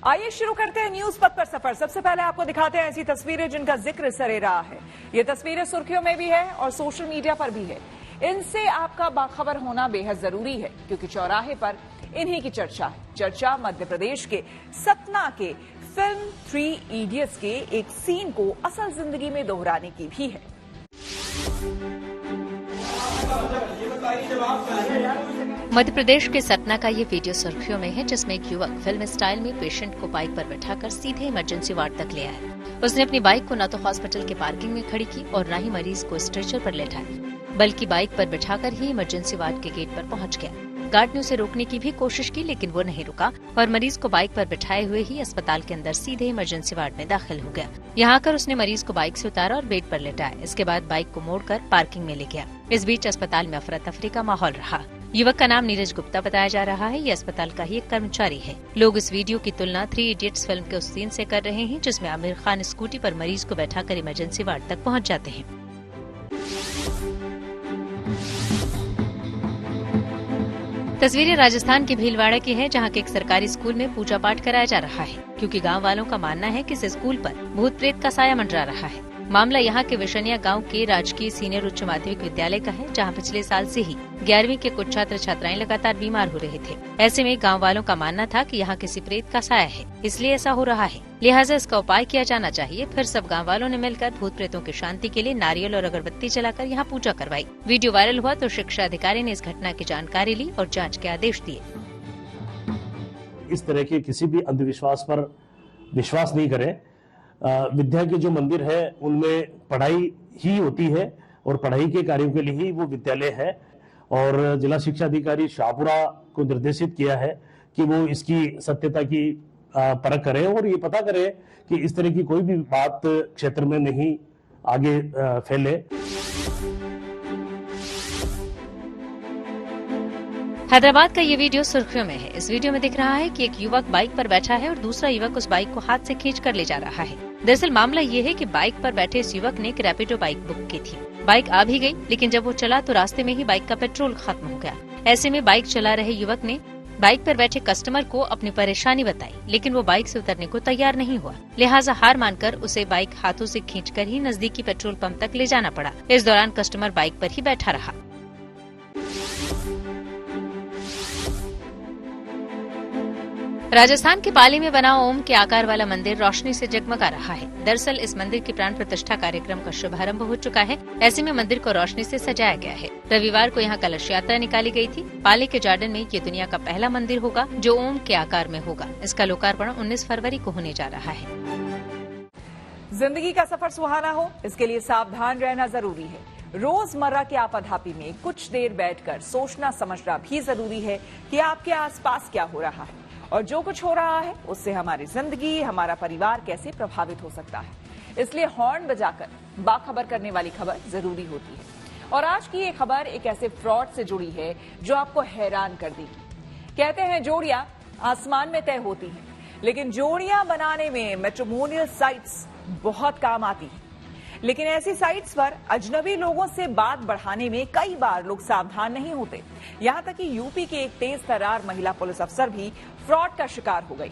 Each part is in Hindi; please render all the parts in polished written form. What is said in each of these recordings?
आइए शुरू करते हैं न्यूज पथ पर सफर। सबसे पहले आपको दिखाते हैं ऐसी तस्वीरें जिनका जिक्र सरे रहा है। ये तस्वीरें सुर्खियों में भी है और सोशल मीडिया पर भी है। इनसे आपका बाखबर होना बेहद जरूरी है क्योंकि चौराहे पर इन्हीं की चर्चा है। चर्चा मध्य प्रदेश के सतना के फिल्म 3 इडियट्स के एक सीन को असल जिंदगी में दोहराने की भी है। मध्य प्रदेश के सतना का ये वीडियो सुर्खियों में है, जिसमें एक युवक फिल्म स्टाइल में पेशेंट को बाइक पर बैठाकर सीधे इमरजेंसी वार्ड तक ले आया। उसने अपनी बाइक को न तो हॉस्पिटल के पार्किंग में खड़ी की और न ही मरीज को स्ट्रेचर पर लेटाया, बल्कि बाइक पर बैठाकर ही इमरजेंसी वार्ड के गेट पर पहुंच गया। गार्ड ने उसे रोकने की भी कोशिश की, लेकिन वो नहीं रुका और मरीज को बाइक पर बिठाए हुए ही अस्पताल के अंदर सीधे इमरजेंसी वार्ड में दाखिल हो गया। यहाँ आकर उसने मरीज को बाइक से उतारा और बेड पर लेटाया। इसके बाद बाइक को मोड़कर पार्किंग में ले गया। इस बीच अस्पताल में अफरा तफरी का माहौल रहा। युवक का नाम नीरज गुप्ता बताया जा रहा है। ये अस्पताल का ही एक कर्मचारी है। लोग इस वीडियो की तुलना 3 इडियट्स फिल्म के उस सीन से कर रहे हैं, जिसमें आमिर खान स्कूटी पर मरीज को बैठाकर इमरजेंसी वार्ड तक पहुंच जाते हैं। तस्वीरें राजस्थान के भीलवाड़ा की है, जहां के एक सरकारी स्कूल में पूजा पाठ कराया जा रहा है, क्योंकि गांव वालों का मानना है कि इस स्कूल पर भूत प्रेत का साया मंडरा रहा है। मामला यहां के विशनिया गांव के राजकीय सीनियर उच्च माध्यमिक विद्यालय का है, जहां पिछले साल से ही 11वीं के कुछ छात्र छात्राएं लगातार बीमार हो रहे थे। ऐसे में गांव वालों का मानना था कि यहां किसी प्रेत का साया है, इसलिए ऐसा हो रहा है। लिहाजा इसका उपाय किया जाना चाहिए। फिर सब गांव वालों ने मिलकर भूत प्रेतों की शांति के लिए नारियल और अगरबत्ती जलाकर यहाँ पूजा करवाई। वीडियो वायरल हुआ तो शिक्षा अधिकारी ने इस घटना की जानकारी ली और जाँच के आदेश दिए। इस तरह के किसी भी अंधविश्वास पर विश्वास नहीं करें। विद्या के जो मंदिर है उनमें पढ़ाई ही होती है और पढ़ाई के कार्यों के लिए ही वो विद्यालय है। और जिला शिक्षा अधिकारी शाहपुरा को निर्देशित किया है कि वो इसकी सत्यता की परख करें और ये पता करें कि इस तरह की कोई भी बात क्षेत्र में नहीं आगे फैले। हैदराबाद का ये वीडियो सुर्खियों में है। इस वीडियो में दिख रहा है कि एक युवक बाइक पर बैठा है और दूसरा युवक उस बाइक को हाथ से खींच कर ले जा रहा है। दरअसल मामला ये है कि बाइक पर बैठे इस युवक ने एक रैपिडो बाइक बुक की थी। बाइक आ भी गई, लेकिन जब वो चला तो रास्ते में ही बाइक का पेट्रोल खत्म हो गया। ऐसे में बाइक चला रहे युवक ने बाइक पर बैठे कस्टमर को अपनी परेशानी बताई, लेकिन वो बाइक से उतरने को तैयार नहीं हुआ। लिहाजा हार मानकर उसे बाइक हाथों से खींचकर ही नजदीकी पेट्रोल पंप तक ले जाना पड़ा। इस दौरान कस्टमर बाइक पर ही बैठा रहा। राजस्थान के पाली में बना ओम के आकार वाला मंदिर रोशनी से जगमगा रहा है। दरअसल इस मंदिर के प्राण प्रतिष्ठा कार्यक्रम का शुभारंभ हो चुका है। ऐसे में मंदिर को रोशनी से सजाया गया है। रविवार को यहाँ कलश यात्रा निकाली गई थी। पाली के गार्डन में ये दुनिया का पहला मंदिर होगा जो ओम के आकार में होगा। इसका लोकार्पण 19 फरवरी को होने जा रहा है। जिंदगी का सफर सुहाना हो, इसके लिए सावधान रहना जरूरी है। रोजमर्रा की आपाधापी में कुछ देर बैठकर सोचना समझना भी जरूरी है कि आपके आसपास क्या हो रहा है और जो कुछ हो रहा है उससे हमारी जिंदगी, हमारा परिवार कैसे प्रभावित हो सकता है। इसलिए हॉर्न बजाकर बाखबर करने वाली खबर जरूरी होती है। और आज की ये खबर एक ऐसे फ्रॉड से जुड़ी है जो आपको हैरान कर देगी। कहते हैं जोड़ियां आसमान में तय होती हैं, लेकिन जोड़ियां बनाने में मैट्रिमोनियल साइट्स बहुत काम आती हैं। लेकिन ऐसी साइट्स पर अजनबी लोगों से बात बढ़ाने में कई बार लोग सावधान नहीं होते। यहां तक कि यूपी की एक तेज तर्रार महिला पुलिस अफसर भी फ्रॉड का शिकार हो गई।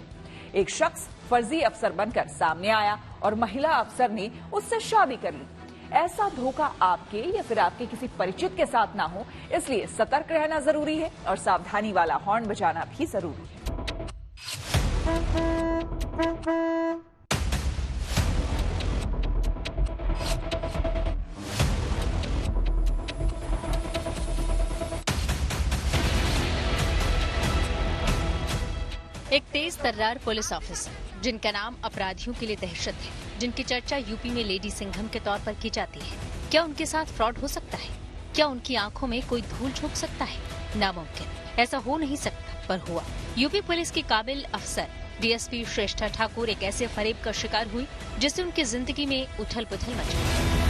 एक शख्स फर्जी अफसर बनकर सामने आया और महिला अफसर ने उससे शादी कर ली। ऐसा धोखा आपके या फिर आपके किसी परिचित के साथ ना हो, इसलिए सतर्क रहना जरूरी है और सावधानी वाला हॉर्न बजाना भी जरूरी है। एक तेज तर्रार पुलिस ऑफिसर जिनका नाम अपराधियों के लिए दहशत है, जिनकी चर्चा यूपी में लेडी सिंघम के तौर पर की जाती है। क्या उनके साथ फ्रॉड हो सकता है? क्या उनकी आंखों में कोई धूल झोंक सकता है? नामुमकिन, ऐसा हो नहीं सकता, पर हुआ। यूपी पुलिस की काबिल अफसर डीएसपी श्रेष्ठा ठाकुर एक ऐसे फरेब का शिकार हुई जिससे उनकी जिंदगी में उथल पुथल मच गई।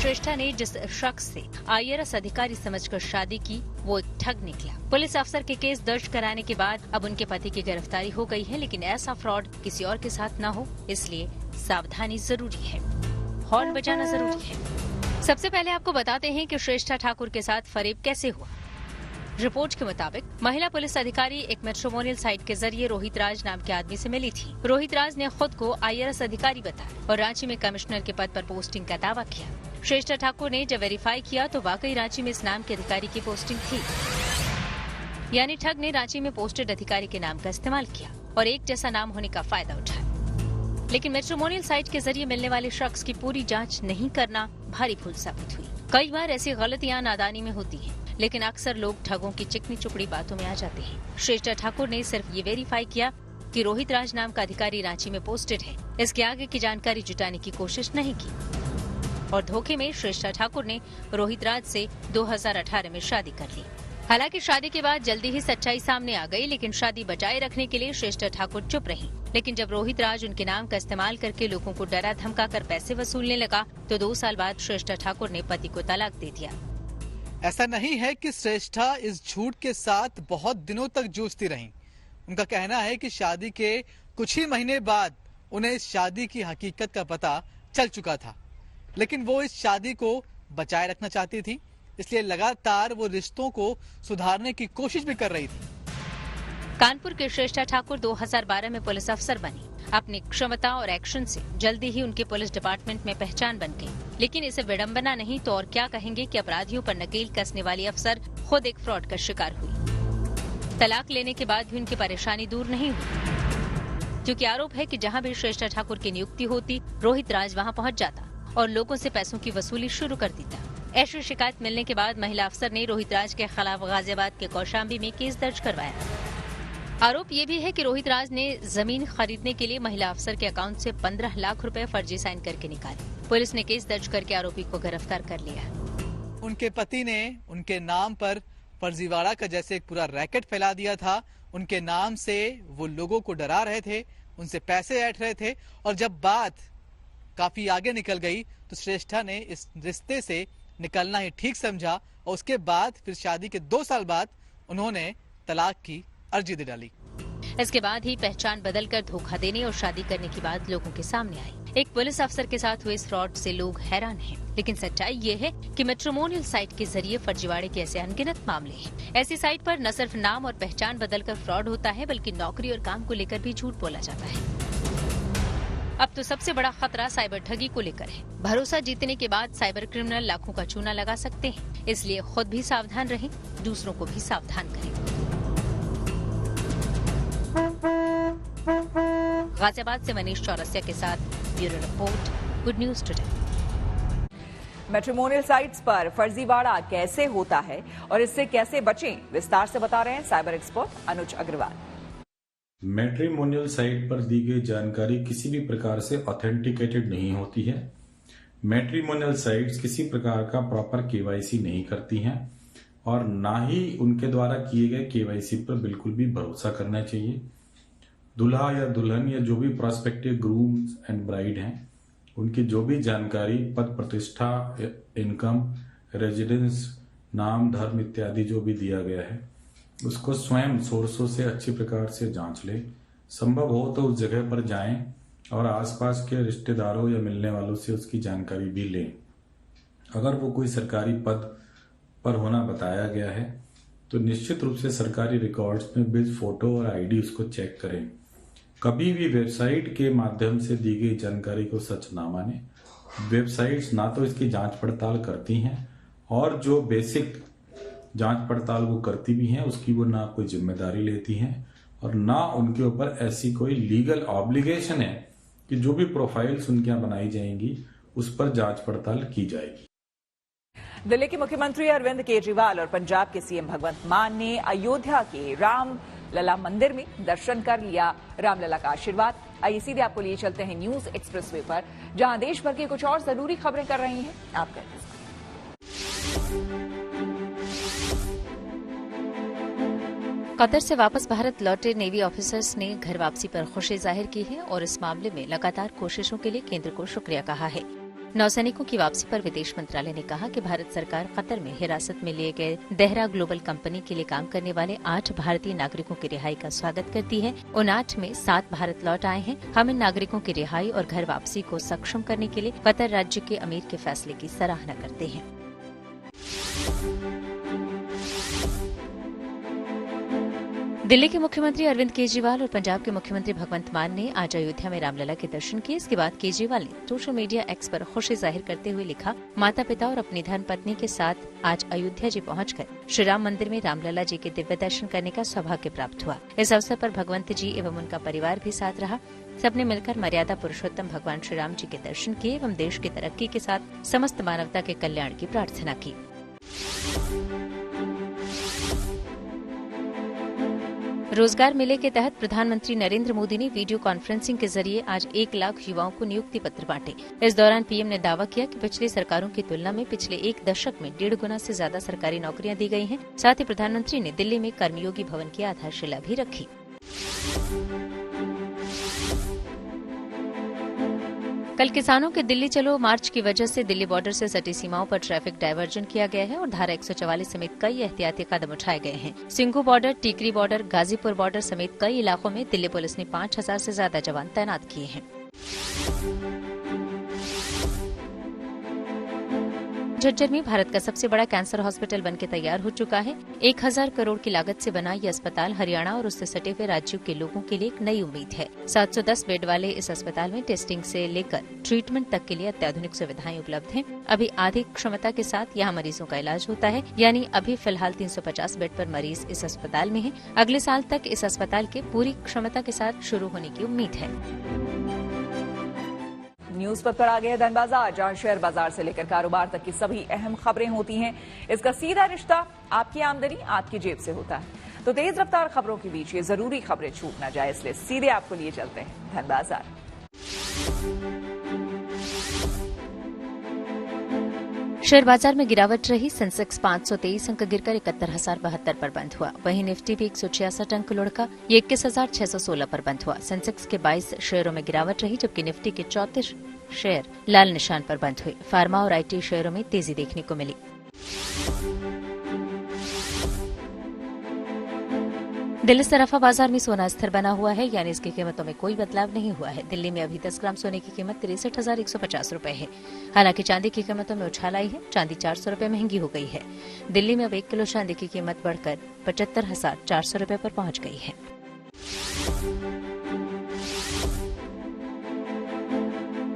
श्रेष्ठा ने जिस शख्स से IAS अधिकारी समझकर शादी की, वो एक ठग निकला। पुलिस अफसर के केस दर्ज कराने के बाद अब उनके पति की गिरफ्तारी हो गई है, लेकिन ऐसा फ्रॉड किसी और के साथ न हो, इसलिए सावधानी जरूरी है, हॉर्न बजाना जरूरी है। सबसे पहले आपको बताते हैं कि श्रेष्ठा ठाकुर के साथ फरेब कैसे हुआ। रिपोर्ट के मुताबिक महिला पुलिस अधिकारी एक मैट्रिमोनियल साइट के जरिए रोहित राज नाम के आदमी से मिली थी। रोहित राज ने खुद को IRS अधिकारी बताया और रांची में कमिश्नर के पद पर पोस्टिंग का दावा किया। श्रेष्ठा ठाकुर ने जब वेरीफाई किया तो वाकई रांची में इस नाम के अधिकारी की पोस्टिंग थी, यानी ठग ने रांची में पोस्टेड अधिकारी के नाम का इस्तेमाल किया और एक जैसा नाम होने का फायदा उठाया। लेकिन मैट्रिमोनियल साइट के जरिए मिलने वाले शख्स की पूरी जांच नहीं करना भारी भूल साबित हुई। कई बार ऐसी गलतियां नादानी में होती हैं, लेकिन अक्सर लोग ठगों की चिकनी चुपड़ी बातों में आ जाते हैं। श्रेष्ठा ठाकुर ने सिर्फ ये वेरीफाई किया कि रोहित राज नाम का अधिकारी रांची में पोस्टेड है, इसके आगे की जानकारी जुटाने की कोशिश नहीं की और धोखे में श्रेष्ठा ठाकुर ने रोहित राज से 2018 में शादी कर ली। हालांकि शादी के बाद जल्दी ही सच्चाई सामने आ गई, लेकिन शादी बचाए रखने के लिए श्रेष्ठा ठाकुर चुप रही। लेकिन जब रोहित राज उनके नाम का इस्तेमाल करके लोगों को डरा धमका कर पैसे वसूलने लगा तो 2 साल बाद श्रेष्ठा ठाकुर ने पति को तलाक दे दिया। ऐसा नहीं है कि श्रेष्ठा इस झूठ के साथ बहुत दिनों तक जूझती रहीं। उनका कहना है कि शादी के कुछ ही महीने बाद उन्हें इस शादी की हकीकत का पता चल चुका था, लेकिन वो इस शादी को बचाए रखना चाहती थी, इसलिए लगातार वो रिश्तों को सुधारने की कोशिश भी कर रही थी। कानपुर के श्रेष्ठा ठाकुर 2012 में पुलिस अफसर बनी। अपनी क्षमता और एक्शन से जल्दी ही उनके पुलिस डिपार्टमेंट में पहचान बन गई। लेकिन इसे विडंबना नहीं तो और क्या कहेंगे कि अपराधियों पर नकेल कसने वाली अफसर खुद एक फ्रॉड का शिकार हुई। तलाक लेने के बाद भी उनकी परेशानी दूर नहीं हुई, क्योंकि आरोप है कि जहां भी श्रेष्ठा ठाकुर की नियुक्ति होती, रोहित राज वहां पहुंच जाता और लोगों से पैसों की वसूली शुरू कर देता। ऐसी शिकायत मिलने के बाद महिला अफसर ने रोहित राज के खिलाफ गाजियाबाद के कौशाम्बी में केस दर्ज करवाया। आरोप ये भी है कि रोहित राज ने जमीन खरीदने के लिए महिला अफसर के अकाउंट से 15 लाख रुपए फर्जी साइन करके निकाले। पुलिस ने केस दर्ज करके आरोपी को गिरफ्तार कर लिया। उनके पति ने उनके नाम पर फर्जीवाड़ा का जैसे एक पूरा रैकेट फैला दिया था। उनके नाम से वो लोगों को डरा रहे थे, उनसे पैसे ऐंठ रहे थे और जब बात काफी आगे निकल गई तो श्रेष्ठा ने इस रिश्ते से निकलना ही ठीक समझा और उसके बाद फिर शादी के 2 साल बाद उन्होंने तलाक की अर्जी दे डाली। इसके बाद ही पहचान बदलकर धोखा देने और शादी करने की बात लोगों के सामने आई। एक पुलिस अफसर के साथ हुए इस फ्रॉड से लोग हैरान हैं, लेकिन सच्चाई ये है कि मैट्रिमोनियल साइट के जरिए फर्जीवाड़े के ऐसे अनगिनत मामले हैं। ऐसी साइट पर न सिर्फ नाम और पहचान बदलकर फ्रॉड होता है, बल्कि नौकरी और काम को लेकर भी झूठ बोला जाता है। अब तो सबसे बड़ा खतरा साइबर ठगी को लेकर है। भरोसा जीतने के बाद साइबर क्रिमिनल लाखों का चूना लगा सकते हैं, इसलिए खुद भी सावधान रहें, दूसरों को भी सावधान करें। गाजियाबाद से मनीष चौरसिया के साथ bureau report, good news today. Matrimonial sites पर फर्जीवाड़ा कैसे होता है और इससे कैसे बचें, विस्तार से बता रहे हैं साइबर एक्सपर्ट अनुज अग्रवाल। मैट्रिमोनियल साइट पर दी गई जानकारी किसी भी प्रकार से ऑथेंटिकेटेड नहीं होती है। मैट्रिमोनियल साइट्स किसी प्रकार का प्रॉपर केवाईसी नहीं करती हैं और ना ही उनके द्वारा किए गए केवाईसी पर बिल्कुल भी भरोसा करना चाहिए। दुल्हा या दुल्हन या जो भी प्रोस्पेक्टिव ग्रूम्स एंड ब्राइड हैं, उनकी जो भी जानकारी, पद प्रतिष्ठा, इनकम, रेजिडेंस, नाम, धर्म इत्यादि जो भी दिया गया है, उसको स्वयं सोर्सों से अच्छी प्रकार से जांच लें। संभव हो तो उस जगह पर जाएं और आसपास के रिश्तेदारों या मिलने वालों से उसकी जानकारी भी लें। अगर वो कोई सरकारी पद पर होना बताया गया है तो निश्चित रूप से सरकारी रिकॉर्ड्स में विद फोटो और आईडी उसको चेक करें। कभी भी वेबसाइट के माध्यम से दी गई जानकारी को सच ना माने। वेबसाइट्स ना तो इसकी जांच पड़ताल करती हैं और जो बेसिक जांच पड़ताल वो करती भी हैं उसकी वो ना कोई जिम्मेदारी लेती हैं और ना उनके ऊपर ऐसी कोई लीगल ऑब्लिगेशन है कि जो भी प्रोफाइल्स उनके यहाँ बनाई जाएंगी उस पर जांच पड़ताल की जाएगी। दिल्ली के मुख्यमंत्री अरविंद केजरीवाल और पंजाब के सीएम भगवंत मान ने अयोध्या के राम लला मंदिर में दर्शन कर लिया रामलला का आशीर्वाद। आइए सीधे आपको लिए चलते हैं न्यूज एक्सप्रेसवे पर, जहां देश भर की कुछ और जरूरी खबरें कर रही हैं आपका इंतजार। कतर से वापस भारत लौटे नेवी ऑफिसर्स ने घर वापसी पर खुशी जाहिर की है और इस मामले में लगातार कोशिशों के लिए केंद्र को शुक्रिया कहा है। नौसैनिकों की वापसी पर विदेश मंत्रालय ने कहा कि भारत सरकार कतर में हिरासत में लिए गए देहरा ग्लोबल कंपनी के लिए काम करने वाले 8 भारतीय नागरिकों की रिहाई का स्वागत करती है। उन 8 में 7 भारत लौट आए हैं। हम इन नागरिकों की रिहाई और घर वापसी को सक्षम करने के लिए कतर राज्य के अमीर के फैसले की सराहना करते हैं। दिल्ली के मुख्यमंत्री अरविंद केजरीवाल और पंजाब के मुख्यमंत्री भगवंत मान ने आज अयोध्या में रामलला के दर्शन किए। इसके बाद केजरीवाल ने सोशल मीडिया एक्स पर खुशी जाहिर करते हुए लिखा, माता पिता और अपनी धर्मपत्नी के साथ आज अयोध्या जी पहुंचकर श्री राम मंदिर में रामलला जी के दिव्य दर्शन करने का सौभाग्य प्राप्त हुआ। इस अवसर पर भगवंत जी एवं उनका परिवार भी साथ रहा। सबने मिलकर मर्यादा पुरुषोत्तम भगवान श्री राम जी के दर्शन किए एवं देश की तरक्की के साथ समस्त मानवता के कल्याण की प्रार्थना की। रोजगार मेले के तहत प्रधानमंत्री नरेंद्र मोदी ने वीडियो कॉन्फ्रेंसिंग के जरिए आज 1 लाख युवाओं को नियुक्ति पत्र बांटे। इस दौरान पीएम ने दावा किया कि पिछली सरकारों की तुलना में पिछले 1 दशक में 1.5 गुना से ज्यादा सरकारी नौकरियां दी गई हैं। साथ ही प्रधानमंत्री ने दिल्ली में कर्मयोगी भवन की आधारशिला भी रखी। कल किसानों के दिल्ली चलो मार्च की वजह से दिल्ली बॉर्डर से सटी सीमाओं पर ट्रैफिक डायवर्जन किया गया है और धारा 144 समेत कई एहतियाती कदम उठाए गए हैं। Singhu border, Tikri border, Ghazipur border समेत कई इलाकों में दिल्ली पुलिस ने 5000 से ज्यादा जवान तैनात किए हैं। झज्जर में भारत का सबसे बड़ा कैंसर हॉस्पिटल बनके तैयार हो चुका है। 1000 करोड़ की लागत से बना ये अस्पताल हरियाणा और उससे सटे हुए राज्यों के लोगों के लिए एक नई उम्मीद है। 710 बेड वाले इस अस्पताल में टेस्टिंग से लेकर ट्रीटमेंट तक के लिए अत्याधुनिक सुविधाएं उपलब्ध हैं। अभी आधी क्षमता के साथ यहाँ मरीजों का इलाज होता है, यानी अभी फिलहाल 350 बेड पर मरीज इस अस्पताल में है। अगले साल तक इस अस्पताल के पूरी क्षमता के साथ शुरू होने की उम्मीद है। न्यूज पर आ गए धन बाजार, जहां शेयर बाजार से लेकर कारोबार तक की सभी अहम खबरें होती हैं। इसका सीधा रिश्ता आपकी आमदनी आपकी जेब से होता है। तो तेज रफ्तार खबरों के बीच ये जरूरी खबरें छूट ना जाए, इसलिए सीधे आपको लिए चलते हैं धन बाजार। शेयर बाजार में गिरावट रही। सेंसेक्स 523 अंक गिरकर 71,072 पर बंद हुआ। वहीं निफ्टी भी 166 अंक लुढ़का, ये 21,616 पर बंद हुआ। सेंसेक्स के 22 शेयरों में गिरावट रही, जबकि निफ्टी के 34 शेयर लाल निशान पर बंद हुए। फार्मा और आईटी शेयरों में तेजी देखने को मिली। दिल्ली सराफा बाजार में सोना स्थिर बना हुआ है, यानी इसकी कीमतों में कोई बदलाव नहीं हुआ है। दिल्ली में अभी 10 ग्राम सोने की कीमत 63,150 रूपये है। हालांकि चांदी की कीमतों में उछाल आई है। चांदी 400 रूपये महंगी हो गई है। दिल्ली में अब 1 किलो चांदी की कीमत बढ़कर 75,400 रूपये पर पहुंच गई है।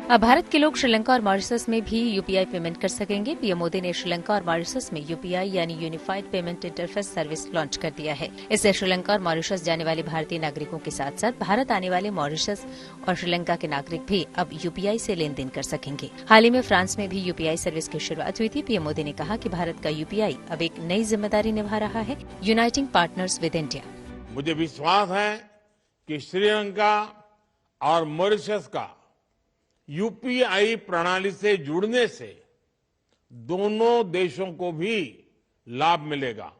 अब भारत के लोग श्रीलंका और मॉरिशस में भी यूपीआई पेमेंट कर सकेंगे। पीएम मोदी ने श्रीलंका और मॉरिशस में यूपीआई यानी unified payment interface service launch कर दिया है। इससे श्रीलंका और मॉरिशस जाने वाले भारतीय नागरिकों के साथ साथ भारत आने वाले मॉरिशस और श्रीलंका के नागरिक भी अब यूपीआई से लेन देन कर सकेंगे। हाल ही में फ्रांस में भी यूपीआई सर्विस की शुरुआत हुई थी। पीएम मोदी ने कहा कि भारत का यूपीआई अब एक नई जिम्मेदारी निभा रहा है, यूनाइटिंग पार्टनर्स विद इंडिया। मुझे विश्वास है कि श्रीलंका और मॉरिशस का यूपीआई प्रणाली से जुड़ने से दोनों देशों को भी लाभ मिलेगा।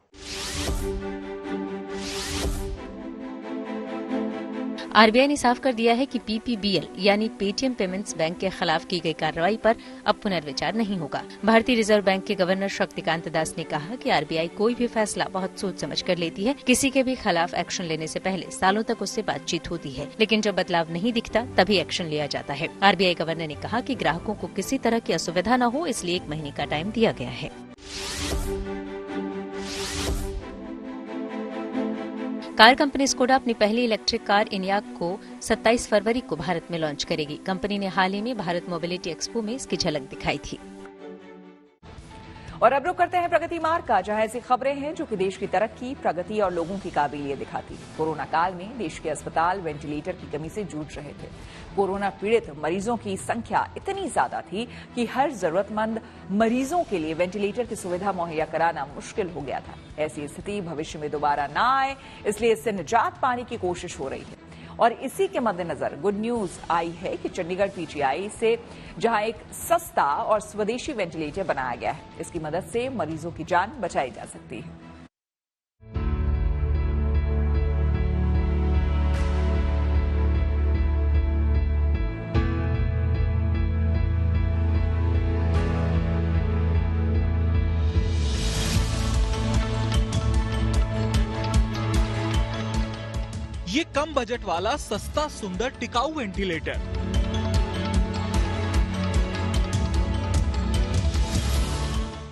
आरबीआई ने साफ कर दिया है कि पीपीबीएल यानी पेटीएम पेमेंट्स बैंक के खिलाफ की गई कार्रवाई पर अब पुनर्विचार नहीं होगा। भारतीय रिजर्व बैंक के गवर्नर शक्तिकांत दास ने कहा कि आरबीआई कोई भी फैसला बहुत सोच समझ कर लेती है। किसी के भी खिलाफ एक्शन लेने से पहले सालों तक उससे बातचीत होती है, लेकिन जब बदलाव नहीं दिखता तभी एक्शन लिया जाता है। आरबीआई गवर्नर ने कहा कि ग्राहकों को किसी तरह की असुविधा न हो, इसलिए 1 महीने का टाइम दिया गया है। कार कंपनी स्कोडा अपनी पहली इलेक्ट्रिक कार इनियाक को 27 फरवरी को भारत में लॉन्च करेगी। कंपनी ने हाल ही में भारत मोबिलिटी एक्सपो में इसकी झलक दिखाई थी। और अब रुक करते हैं प्रगति मार्ग का, जहां ऐसी खबरें हैं जो कि देश की तरक्की, प्रगति और लोगों की काबिलियत दिखाती है। कोरोना काल में देश के अस्पताल वेंटिलेटर की कमी से जूझ रहे थे। कोरोना पीड़ित मरीजों की संख्या इतनी ज्यादा थी कि हर जरूरतमंद मरीजों के लिए वेंटिलेटर की सुविधा मुहैया कराना मुश्किल हो गया था। ऐसी स्थिति भविष्य में दोबारा ना आए, इसलिए इससे निजात पाने की कोशिश हो रही है। और इसी के मद्देनजर गुड न्यूज आई है कि चंडीगढ़ पीजीआई से जहां एक सस्ता और स्वदेशी वेंटिलेटर बनाया गया है, इसकी मदद से मरीजों की जान बचाई जा सकती है। ये कम बजट वाला सस्ता सुंदर टिकाऊ वेंटिलेटर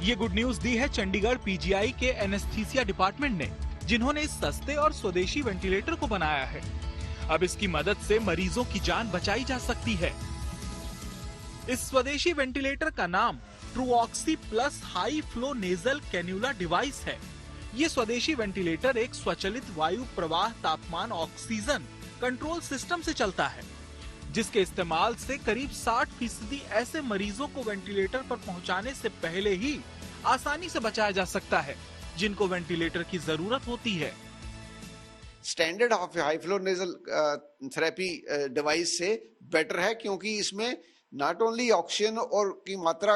ये गुड न्यूज दी है चंडीगढ़ पीजीआई के एनेस्थीसिया डिपार्टमेंट ने, जिन्होंने इस सस्ते और स्वदेशी वेंटिलेटर को बनाया है। अब इसकी मदद से मरीजों की जान बचाई जा सकती है। इस स्वदेशी वेंटिलेटर का नाम Truoxy plus high flow nasal cannula device है। ये स्वदेशी वेंटिलेटर एक स्वचालित वायु प्रवाह तापमान ऑक्सीजन कंट्रोल सिस्टम से चलता है, जिसके इस्तेमाल से करीब 60% ऐसे मरीजों को वेंटिलेटर पर पहुंचाने से पहले ही आसानी से बचाया जा सकता है जिनको वेंटिलेटर की जरूरत होती है। Standard of high flow nasal therapy device से बेटर है, क्योंकि इसमें नॉट ओनली ऑक्सीजन और की मात्रा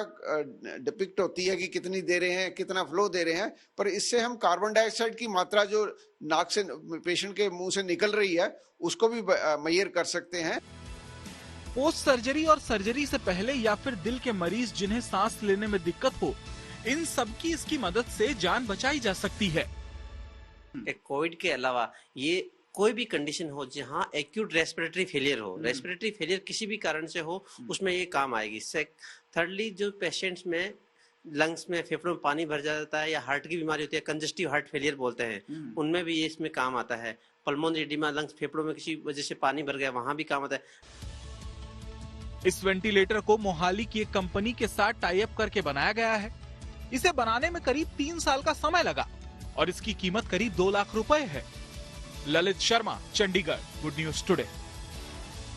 डिपिक्ट होती है कि कितनी दे रहे हैं, कितना फ्लो दे रहे हैं, पर इससे हम कार्बन डाइऑक्साइड की मात्रा जो नाक से पेशेंट के मुंह से निकल रही है उसको भी मेजर कर सकते हैं। पोस्ट सर्जरी और सर्जरी से पहले या फिर दिल के मरीज जिन्हें सांस लेने में दिक्कत हो, इन सब की इसकी मदद से जान बचाई जा सकती है। कोविड के अलावा ये कोई भी कंडीशन हो जहां एक्यूट रेस्पिरेटरी फेलियर हो, रेस्पिरेटरी फेलियर किसी भी कारण से हो, उसमें ये काम आएगी। थर्डली, जो पेशेंट्स में लंग्स में फेफड़ों में पानी भर जाता है या हार्ट की बीमारी होती है, कंजस्टिव हार्ट फेलियर बोलते हैं, उनमें भी ये इसमें काम आता है। पल्मोनरी एडिमा, लंग्स फेफड़ों में किसी वजह से पानी भर गया, वहां भी काम आता है। इस वेंटिलेटर को मोहाली की एक कंपनी के साथ टाई अप करके बनाया गया है। इसे बनाने में करीब 3 साल का समय लगा और इसकी कीमत करीब 2 लाख रुपए है। Lalit Sharma, Chandigarh, good news today.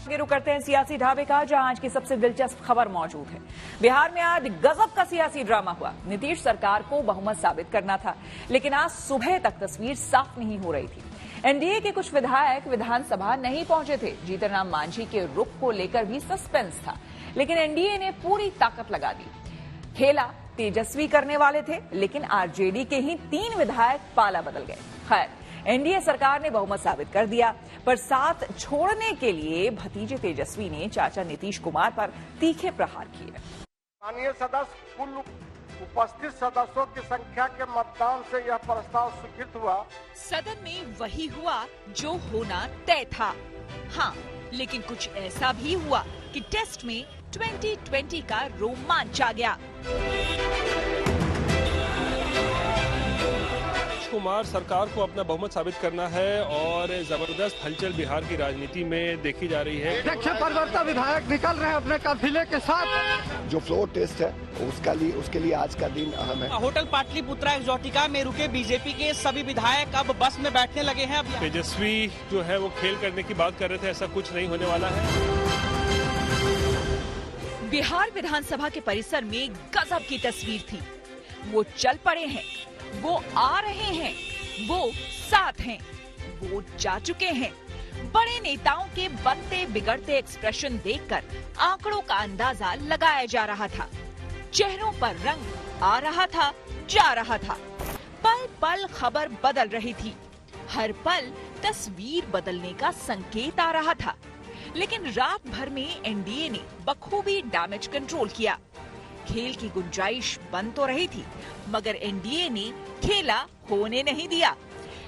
आगे रुक करते हैं सियासी ढाबे का, जहां आज की सबसे दिलचस्प खबर मौजूद है। बिहार में आज गजब का सियासी ड्रामा हुआ। नीतीश सरकार को बहुमत साबित करना था, लेकिन आज सुबह तक तस्वीर साफ नहीं हो रही थी। एनडीए के कुछ विधायक विधानसभा नहीं पहुंचे थे। जीतन राम मांझी के रुख को लेकर भी सस्पेंस था, लेकिन एनडीए ने पूरी ताकत लगा दी। खेला तेजस्वी करने वाले थे, लेकिन आरजेडी के ही 3 विधायक पाला बदल गए। खैर, एनडीए सरकार ने बहुमत साबित कर दिया, पर साथ छोड़ने के लिए भतीजे तेजस्वी ने चाचा नीतीश कुमार पर तीखे प्रहार किए। माननीय सदस्य, कुल उपस्थित सदस्यों की संख्या के मतदान से यह प्रस्ताव स्वीकृत हुआ। सदन में वही हुआ जो होना तय था। हाँ, लेकिन कुछ ऐसा भी हुआ कि टेस्ट में 2020 का रोमांच आ गया। कुमार सरकार को अपना बहुमत साबित करना है और जबरदस्त हलचल बिहार की राजनीति में देखी जा रही है। परिवर्तन विधायक निकल रहे हैं अपने काफिले के साथ। जो फ्लोर टेस्ट है उसके लिए आज का दिन अहम है। होटल पाटलिपुत्रा एक्सोटिका में रुके बीजेपी के सभी विधायक अब बस में बैठने लगे हैं। तेजस्वी जो है वो खेल करने की बात कर रहे थे, ऐसा कुछ नहीं होने वाला है। बिहार विधानसभा के परिसर में गजब की तस्वीर थी। वो चल पड़े हैं, वो आ रहे हैं, वो साथ हैं, वो जा चुके हैं। बड़े नेताओं के बनते बिगड़ते एक्सप्रेशन देखकर आंकड़ों का अंदाजा लगाया जा रहा था। चेहरों पर रंग आ रहा था, जा रहा था। पल पल खबर बदल रही थी। हर पल तस्वीर बदलने का संकेत आ रहा था। लेकिन रात भर में एनडीए ने बखूबी डैमेज कंट्रोल किया। खेल की गुंजाइश बन तो रही थी, मगर एनडीए ने खेला होने नहीं दिया।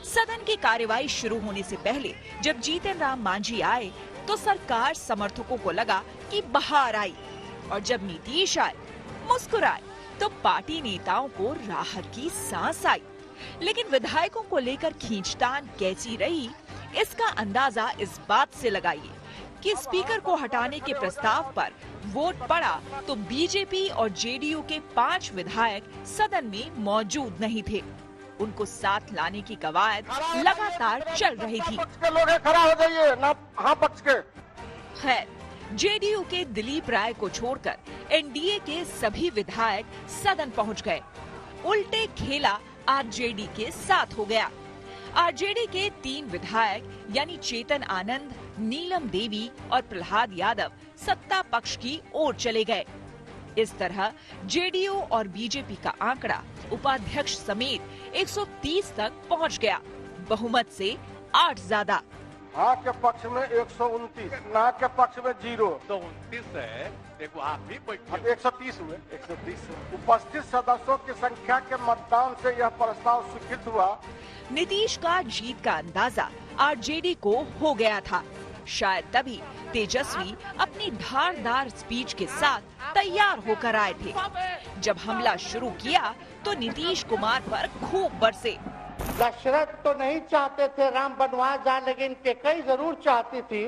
सदन की कार्यवाही शुरू होने से पहले जब जीतन राम मांझी आए तो सरकार समर्थकों को लगा कि बहार आई, और जब नीतीश आए, मुस्कुराए, तो पार्टी नेताओं को राहत की सांस आई। लेकिन विधायकों को लेकर खींचतान कैसी रही, इसका अंदाजा इस बात से लगाइए कि स्पीकर को हटाने के प्रस्ताव पर वोट पड़ा तो बीजेपी और जेडीयू के 5 विधायक सदन में मौजूद नहीं थे। उनको साथ लाने की कवायद लगातार चल रही थी। खड़ा हो जाइए ना, हाँ पक्ष के। खैर, जेडीयू के दिलीप राय को छोड़कर एनडीए के सभी विधायक सदन पहुंच गए। उल्टे खेला आरजेडी के साथ हो गया। आरजेडी के 3 विधायक यानी चेतन आनंद, नीलम देवी और प्रहलाद यादव सत्ता पक्ष की ओर चले गए। इस तरह जेडीयू और बीजेपी का आंकड़ा उपाध्यक्ष समेत 130 तक पहुंच गया। बहुमत से 8 ज्यादा। हाँ के पक्ष में 129, ना के पक्ष में 0। तो 29 है, देखो आप भी 130 हुए। 130 उपस्थित सदस्यों की संख्या के मतदान से यह प्रस्ताव स्वीकृत हुआ। नीतीश का जीत का अंदाजा आरजेडी को हो गया था। शायद तभी तेजस्वी अपनी धारदार स्पीच के साथ तैयार होकर आए थे। जब हमला शुरू किया तो नीतीश कुमार पर खूब बरसे। दशरथ तो नहीं चाहते थे राम वनवास जाए, लेकिन कैकेयी जरूर चाहती थी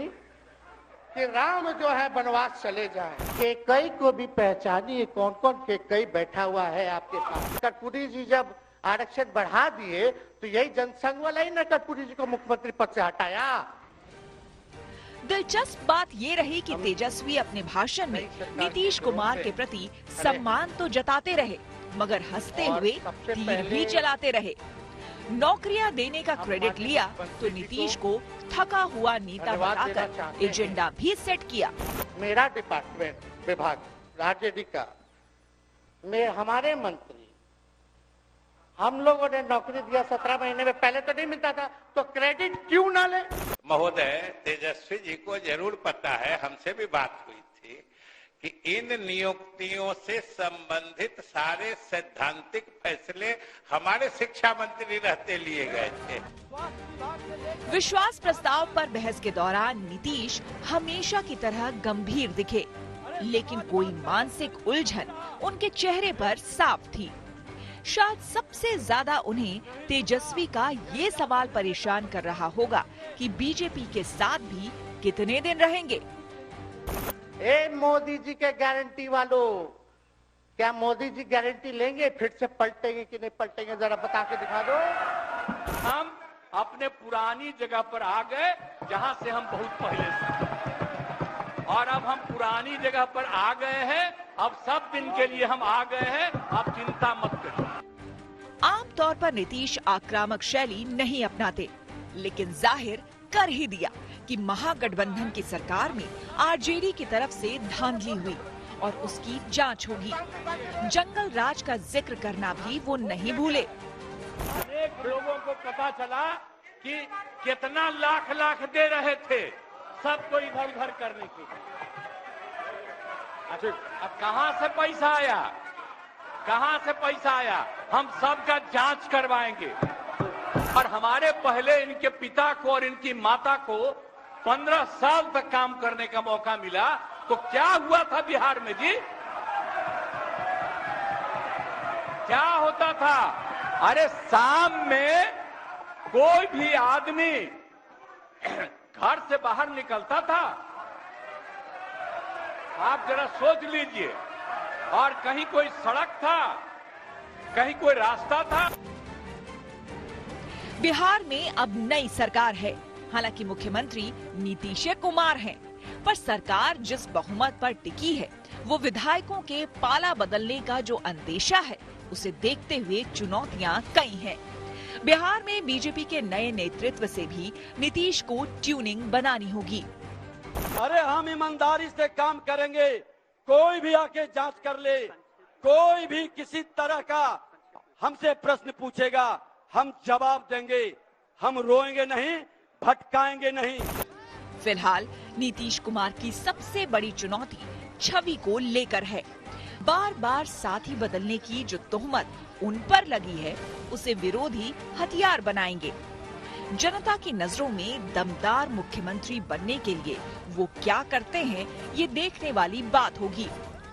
कि राम जो है वनवास चले जाए। कैकेयी को भी पहचानिए, कौन कौन कैकेयी बैठा हुआ है आपके साथ। कर्पूरी जी जब आरक्षण बढ़ा दिए तो यही जनसंघ वाला ही ना कर्पूरी जी को मुख्यमंत्री पद से हटाया। दिलचस्प बात ये रही कि तेजस्वी अपने भाषण में नीतीश कुमार के प्रति सम्मान तो जताते रहे, मगर हंसते हुए तीर भी चलाते रहे। नौकरियां देने का क्रेडिट लिया तो नीतीश को थका हुआ नेता बताकर एजेंडा भी सेट किया। मेरा डिपार्टमेंट विभाग आरजेडी का में हमारे मंत्री, हम लोगों ने नौकरी दिया 17 महीने में, पहले तो नहीं मिलता था, तो क्रेडिट क्यों ना ले। महोदय, तेजस्वी जी को जरूर पता है, हमसे भी बात हुई थी कि इन नियुक्तियों से संबंधित सारे सैद्धांतिक फैसले हमारे शिक्षा मंत्री रहते लिए गए थे। विश्वास प्रस्ताव पर बहस के दौरान नीतीश हमेशा की तरह गंभीर दिखे, लेकिन कोई मानसिक उलझन उनके चेहरे पर साफ थी। शायद सबसे ज्यादा उन्हें तेजस्वी का ये सवाल परेशान कर रहा होगा कि बीजेपी के साथ भी कितने दिन रहेंगे। ए मोदी जी के गारंटी वालों, क्या मोदी जी गारंटी लेंगे, फिर से पलटेंगे कि नहीं पलटेंगे, जरा बता के दिखा दो। हम अपने पुरानी जगह पर आ गए जहां से हम बहुत पहले से, और अब हम पुरानी जगह पर आ गए हैं। अब सब दिन के लिए हम आ गए हैं, आप चिंता मत करिए। आमतौर पर नीतीश आक्रामक शैली नहीं अपनाते, लेकिन जाहिर कर ही दिया कि महागठबंधन की सरकार में आरजेडी की तरफ से धांधली हुई और उसकी जांच होगी। जंगल राज का जिक्र करना भी वो नहीं भूले। अनेक लोगों को पता चला कि कितना लाख लाख दे रहे थे सबको इधर उधर करने की। अच्छा, अब कहां से पैसा आया, कहां से पैसा आया, हम सबका जांच करवाएंगे। और हमारे पहले इनके पिता को और इनकी माता को 15 साल तक काम करने का मौका मिला, तो क्या हुआ था बिहार में जी? क्या होता था? अरे शाम में कोई भी आदमी घर से बाहर निकलता था, आप जरा सोच लीजिए, और कहीं कोई सड़क था, कहीं कोई रास्ता था। बिहार में अब नई सरकार है, हालांकि मुख्यमंत्री नीतीश कुमार हैं, पर सरकार जिस बहुमत पर टिकी है वो विधायकों के पाला बदलने का जो अंदेशा है उसे देखते हुए चुनौतियां कई हैं। बिहार में बीजेपी के नए नेतृत्व से भी नीतीश को ट्यूनिंग बनानी होगी। अरे हम ईमानदारी से काम करेंगे, कोई भी आके जांच कर ले, कोई भी किसी तरह का हमसे प्रश्न पूछेगा हम जवाब देंगे, हम रोएंगे नहीं, भटकाएंगे नहीं। फिलहाल नीतीश कुमार की सबसे बड़ी चुनौती छवि को लेकर है। बार बार साथी बदलने की जो तोहमत उन पर लगी है उसे विरोधी हथियार बनाएंगे। जनता की नजरों में दमदार मुख्यमंत्री बनने के लिए वो क्या करते हैं ये देखने वाली बात होगी।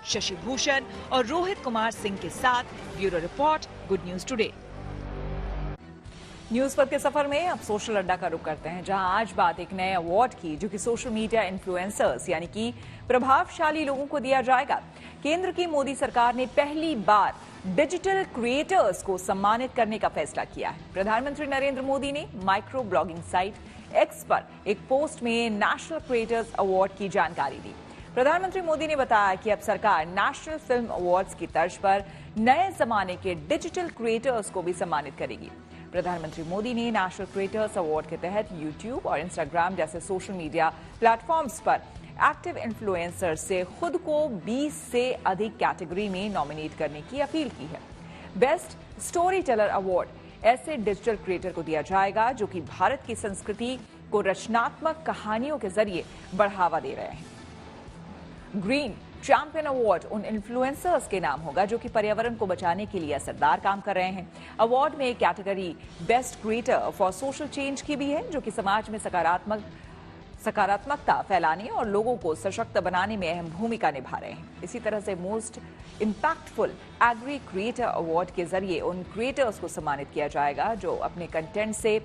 शशि भूषण और रोहित कुमार सिंह के साथ bureau report, good news today. News पर के सफर में अब सोशल अड्डा का रुख करते हैं, जहां आज बात एक नए अवार्ड की जो कि सोशल मीडिया इन्फ्लुएंसर्स यानी कि प्रभावशाली लोगों को दिया जाएगा। केंद्र की मोदी सरकार ने पहली बार डिजिटल क्रिएटर्स को सम्मानित करने का फैसला किया है। प्रधानमंत्री नरेंद्र मोदी ने माइक्रो ब्लॉगिंग साइट एक्स पर एक पोस्ट में नेशनल क्रिएटर्स अवार्ड की जानकारी दी। प्रधानमंत्री मोदी ने बताया कि अब सरकार नेशनल फिल्म अवार्ड्स की तर्ज पर नए जमाने के डिजिटल क्रिएटर्स को भी सम्मानित करेगी। प्रधानमंत्री मोदी ने नेशनल क्रिएटर्स अवार्ड के तहत यूट्यूब और इंस्टाग्राम जैसे सोशल मीडिया प्लेटफॉर्म्स पर एक्टिव इन्फ्लुएंसर से खुद को 20 से अधिक कैटेगरी में नॉमिनेट करने की अपील की है। बेस्ट स्टोरी टेलर अवार्ड ऐसे डिजिटल क्रिएटर को दिया जाएगा जो कि भारत की संस्कृति को रचनात्मक कहानियों के जरिए बढ़ावा दे रहे हैं। ग्रीन चैंपियन अवार्ड उन इन्फ्लुएंसर्स के नाम होगा जो कि पर्यावरण को बचाने के लिए असरदार काम कर रहे हैं। अवार्ड में एक category best creator for social change की भी है जो कि समाज में सकारात्मक सकारात्मकता फैलाने और लोगों को सशक्त बनाने में अहम भूमिका निभा रहे हैं। इसी तरह से most impactful agri creator award के जरिए उन क्रिएटर्स को सम्मानित किया जाएगा जो अपने कंटेंट से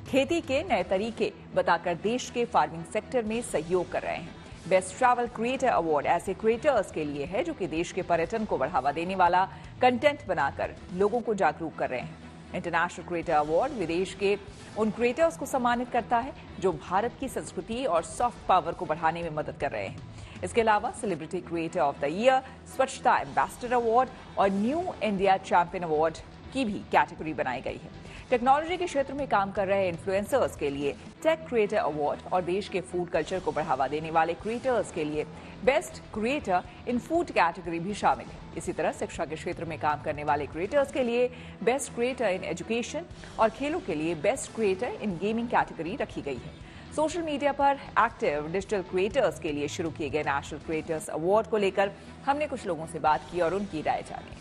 खेती के नए तरीके बताकर देश के फार्मिंग सेक्टर में सहयोग कर रहे हैं। बेस्ट ट्रैवल क्रिएटर अवार्ड ऐसे क्रिएटर्स के लिए है जो कि देश के पर्यटन को बढ़ावा देने वाला कंटेंट बनाकर लोगों को जागरूक कर रहे हैं। इंटरनेशनल क्रिएटर अवार्ड विदेश के उन क्रिएटर्स को सम्मानित करता है जो भारत की संस्कृति और सॉफ्ट पावर को बढ़ाने में मदद कर रहे हैं। इसके अलावा celebrity creator of the year, स्वच्छता एम्बेसडर अवार्ड और न्यू इंडिया चैंपियन अवार्ड की भी कैटेगरी बनाई गई है। टेक्नोलॉजी के क्षेत्र में काम कर रहे इन्फ्लुएंसर्स के लिए टेक क्रिएटर अवार्ड और देश के फूड कल्चर को बढ़ावा देने वाले क्रिएटर्स के लिए best creator in food category भी शामिल है। इसी तरह शिक्षा के क्षेत्र में काम करने वाले क्रिएटर्स के लिए बेस्ट क्रिएटर इन एजुकेशन और खेलों के लिए best creator in gaming category रखी गई है। सोशल मीडिया पर एक्टिव डिजिटल क्रिएटर्स के लिए शुरू किए गए नेशनल क्रिएटर्स अवार्ड को लेकर हमने कुछ लोगों से बात की और उनकी राय जानी।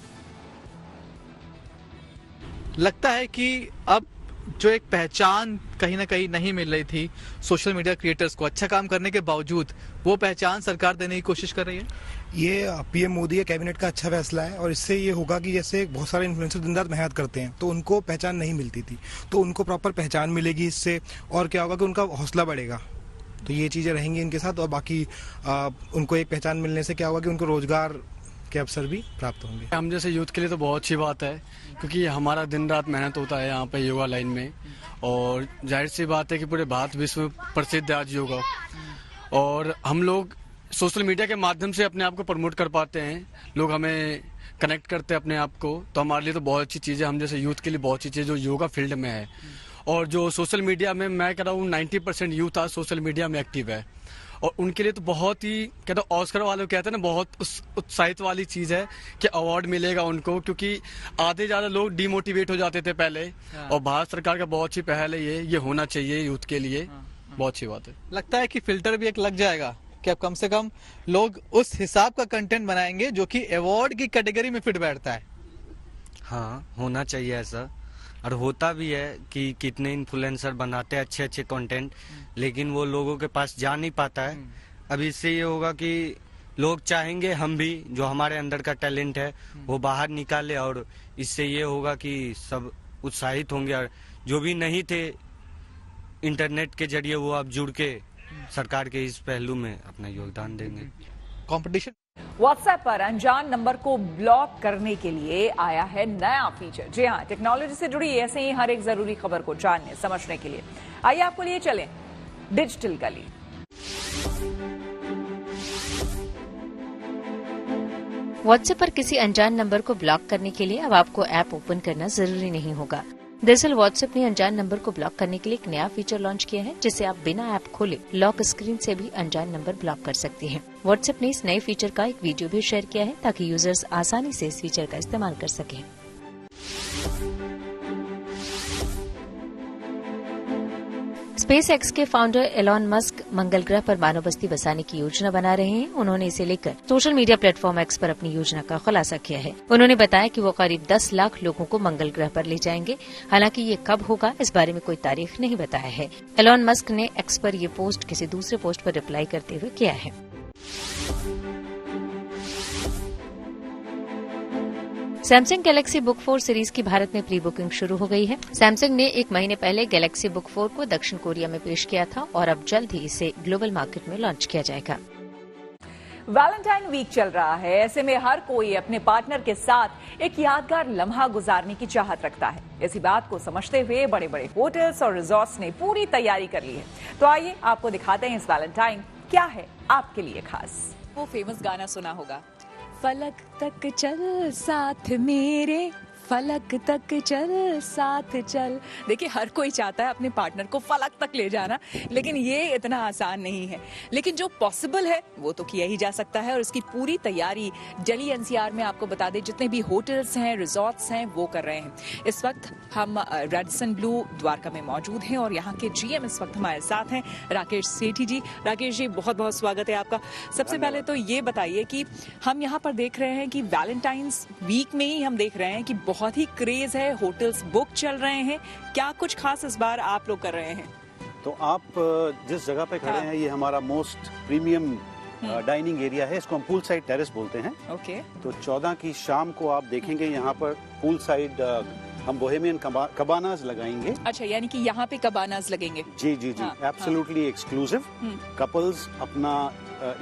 लगता है कि अब जो एक पहचान कहीं ना कहीं नहीं मिल रही थी सोशल मीडिया क्रिएटर्स को अच्छा काम करने के बावजूद, वो पहचान सरकार देने की कोशिश कर रही है। ये पीएम मोदी या कैबिनेट का अच्छा फैसला है और इससे ये होगा कि जैसे बहुत सारे इन्फ्लुएंसर दिन रात मेहनत करते हैं तो उनको पहचान नहीं मिलती थी, तो उनको प्रॉपर पहचान मिलेगी इससे, और क्या होगा कि उनका हौसला बढ़ेगा। तो ये चीज़ें रहेंगी इनके साथ, और बाकी उनको एक पहचान मिलने से क्या होगा कि उनको रोजगार के अवसर भी प्राप्त होंगे। हम जैसे यूथ के लिए तो बहुत अच्छी बात है, क्योंकि हमारा दिन रात मेहनत होता है यहाँ पे योगा लाइन में, और जाहिर सी बात है कि पूरे भारत विश्व में प्रसिद्ध है आज योगा, और हम लोग सोशल मीडिया के माध्यम से अपने आप को प्रमोट कर पाते हैं, लोग हमें कनेक्ट करते हैं अपने आप को, तो हमारे लिए तो बहुत अच्छी चीज़ है। हम जैसे यूथ के लिए बहुत अच्छी चीज़ जो योगा फील्ड में है, और जो सोशल मीडिया में मैं कह रहा हूँ 90% यूथ आज सोशल मीडिया में एक्टिव है, और उनके लिए तो बहुत ही कहते हैं ऑस्कर वाले कहते हैं ना, बहुत उत्साहित वाली चीज़ है कि अवार्ड मिलेगा उनको, क्योंकि आधे ज़्यादा लोग डिमोटिवेट हो जाते थे पहले, और भारत सरकार का बहुत अच्छी पहल है ये होना चाहिए यूथ के लिए, बहुत अच्छी बात है। लगता है कि फिल्टर भी एक लग जाएगा कि अब कम से कम लोग उस हिसाब का कंटेंट बनाएंगे जो कि अवार्ड की कैटेगरी में फिट बैठता है। हाँ, होना चाहिए ऐसा, और होता भी है कि कितने इन्फ्लुएंसर बनाते हैं अच्छे अच्छे कंटेंट, लेकिन वो लोगों के पास जा नहीं पाता है। अब इससे ये होगा कि लोग चाहेंगे हम भी जो हमारे अंदर का टैलेंट है वो बाहर निकाले, और इससे ये होगा कि सब उत्साहित होंगे, और जो भी नहीं थे इंटरनेट के जरिए वो अब जुड़ के सरकार के इस पहलू में अपना योगदान देंगे। कंपटीशन व्हाट्सएप पर अनजान नंबर को ब्लॉक करने के लिए आया है नया फीचर। जी हाँ, टेक्नोलॉजी से जुड़ी ऐसे ही हर एक जरूरी खबर को जानने समझने के लिए आइए आपको लिए चलें डिजिटल गली। व्हाट्सएप पर किसी अनजान नंबर को ब्लॉक करने के लिए अब आपको ऐप ओपन करना जरूरी नहीं होगा। दरअसल व्हाट्सएप ने अनजान नंबर को ब्लॉक करने के लिए एक नया फीचर लॉन्च किया है, जिससे आप बिना ऐप खोले लॉक स्क्रीन से भी अनजान नंबर ब्लॉक कर सकते हैं। व्हाट्सएप ने इस नए फीचर का एक वीडियो भी शेयर किया है ताकि यूजर्स आसानी से इस फीचर का इस्तेमाल कर सकें। स्पेस एक्स के फाउंडर एलॉन मस्क मंगल ग्रह पर मानव बस्ती बसाने की योजना बना रहे हैं। उन्होंने इसे लेकर सोशल मीडिया प्लेटफॉर्म एक्स पर अपनी योजना का खुलासा किया है। उन्होंने बताया कि वो करीब 10 लाख लोगों को मंगल ग्रह पर ले जाएंगे। हालांकि ये कब होगा इस बारे में कोई तारीख नहीं बताया है। एलॉन मस्क ने एक्स पर ये पोस्ट किसी दूसरे पोस्ट पर रिप्लाई करते हुए किया है। सैमसंग गैलेक्सी बुक 4 सीरीज की भारत में प्री बुकिंग शुरू हो गई है। सैमसंग ने 1 महीने पहले गैलेक्सी बुक 4 को दक्षिण कोरिया में पेश किया था और अब जल्द ही इसे ग्लोबल मार्केट में लॉन्च किया जाएगा। वैलेंटाइन वीक चल रहा है, ऐसे में हर कोई अपने पार्टनर के साथ एक यादगार लम्हा गुजारने की चाहत रखता है। इसी बात को समझते हुए बड़े बड़े होटल्स और रिजॉर्ट्स ने पूरी तैयारी कर ली है। तो आइए आपको दिखाते हैं इस वैलेंटाइन क्या है आपके लिए खास। वो फेमस गाना सुना होगा, फलक तक चल साथ मेरे, फलक तक चल साथ चल। देखिए हर कोई चाहता है अपने पार्टनर को फलक तक ले जाना, लेकिन ये इतना आसान नहीं है। लेकिन जो पॉसिबल है वो तो किया ही जा सकता है और इसकी पूरी तैयारी दिल्ली एनसीआर में आपको बता दें जितने भी होटल्स हैं, रिजॉर्ट्स हैं वो कर रहे हैं। इस वक्त हम रेडिसन ब्लू द्वारका में मौजूद हैं और यहाँ के जीएम इस वक्त हमारे साथ हैं राकेश सेठी जी। राकेश जी बहुत बहुत स्वागत है आपका। सबसे पहले तो ये बताइए कि हम यहाँ पर देख रहे हैं कि वैलेंटाइंस वीक में ही हम देख रहे हैं कि बहुत ही क्रेज है, होटल्स बुक चल रहे हैं, क्या कुछ खास इस बार आप लोग कर रहे हैं? तो आप जिस जगह पे खड़े हैं ये हमारा मोस्ट प्रीमियम डाइनिंग एरिया है, इसको हम पूल साइड टेरेस बोलते हैं। ओके। तो 14 की शाम को आप देखेंगे यहाँ पर पूल साइड हम बोहेमियन कबानाज लगाएंगे। अच्छा, यानी कि यहाँ पे कबानाज लगेंगे? जी जी जी, एब्सोल्युटली एक्सक्लूसिव। कपल्स अपना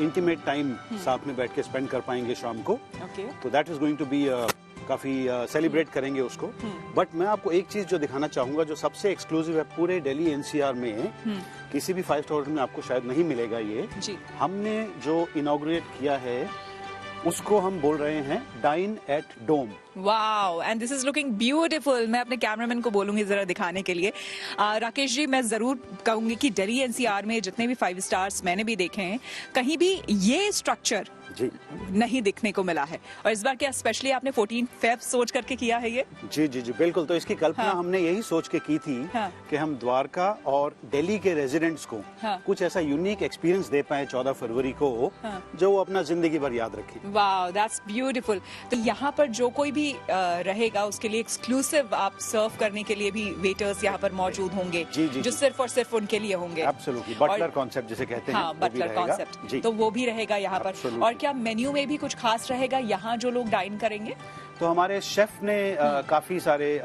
इंटीमेट टाइम साथ में बैठ के स्पेंड कर पाएंगे शाम को। तो that is going to be काफी सेलिब्रेट करेंगे उसको। बट मैं आपको एक चीज जो दिखाना चाहूंगा जो सबसे एक्सक्लूसिव है पूरे दिल्ली एनसीआर में, किसी भी 5 स्टार होटल में आपको शायद नहीं मिलेगा ये। हमने जो इनॉग्रेट किया है उसको हम बोल रहे हैं dine at dome. Wow, and this is looking beautiful. मैं अपने कैमरामैन को बोलूंगी जरा दिखाने के लिए। राकेश जी, मैं जरूर कहूंगी कि दिल्ली एनसीआर में जितने भी 5 स्टार्स मैंने भी देखे हैं, कहीं भी ये स्ट्रक्चर जी नहीं दिखने को मिला है। और इस बार क्या स्पेशली आपने 14 फेब सोच करके किया है ये? जी जी जी बिल्कुल। तो इसकी कल्पना हमने यही सोच के की थी कि हम द्वारका और दिल्ली के रेजिडेंट्स को कुछ ऐसा यूनिक एक्सपीरियंस दे पाए 14 फरवरी को जो वो अपना जिंदगी भर याद रखे। Wow, that's beautiful. तो यहाँ पर जो कोई भी रहेगा उसके लिए एक्सक्लूसिव आप सर्व करने के लिए भी वेटर्स यहाँ पर मौजूद होंगे जो सिर्फ और सिर्फ उनके लिए होंगे। एब्सोल्युटली, बटलर कॉन्सेप्ट जिसे कहते हैं। बटलर कॉन्सेप्ट, तो वो भी रहेगा यहाँ पर। और क्या मेन्यू में भी कुछ खास रहेगा यहाँ जो लोग डाइन करेंगे? तो हमारे शेफ ने काफी सारे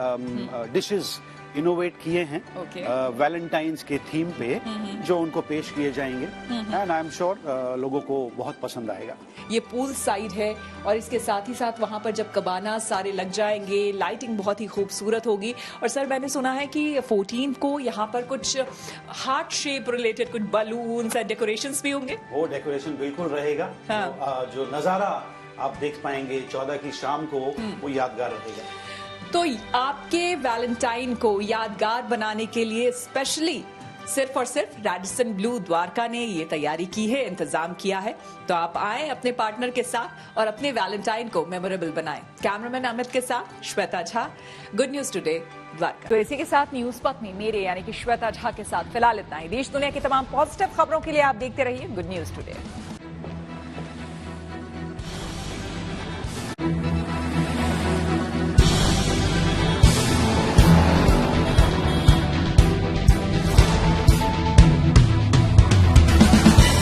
डिशेस इनोवेट किए हैं वैलेंटाइंस के थीम पे जो उनको पेश किए जाएंगे एंड आई एम श्योर लोगों को बहुत पसंद आएगा। ये पूल साइड है और इसके साथ ही साथ वहाँ पर जब कबाना सारे लग जाएंगे, लाइटिंग बहुत ही खूबसूरत होगी। और सर मैंने सुना है कि 14 को यहाँ पर कुछ हार्ट शेप रिलेटेड कुछ बलून्स एंड डेकोरेशंस भी होंगे। वो डेकोरेशन बिल्कुल रहेगा। जो नजारा आप देख पाएंगे 14 की शाम को वो यादगार रहेगा। तो आपके वैलेंटाइन को यादगार बनाने के लिए स्पेशली सिर्फ और सिर्फ रैडिसन ब्लू द्वारका ने ये तैयारी की है, इंतजाम किया है। तो आप आए अपने पार्टनर के साथ और अपने वैलेंटाइन को मेमोरेबल बनाएं। कैमरामैन अमित के साथ Shweta Jha, good news today Dwarka. तो इसी के साथ न्यूज पत्नी मेरे यानी कि श्वेता झा के साथ फिलहाल इतना ही। देश दुनिया की तमाम पॉजिटिव खबरों के लिए आप देखते रहिए गुड न्यूज टुडे।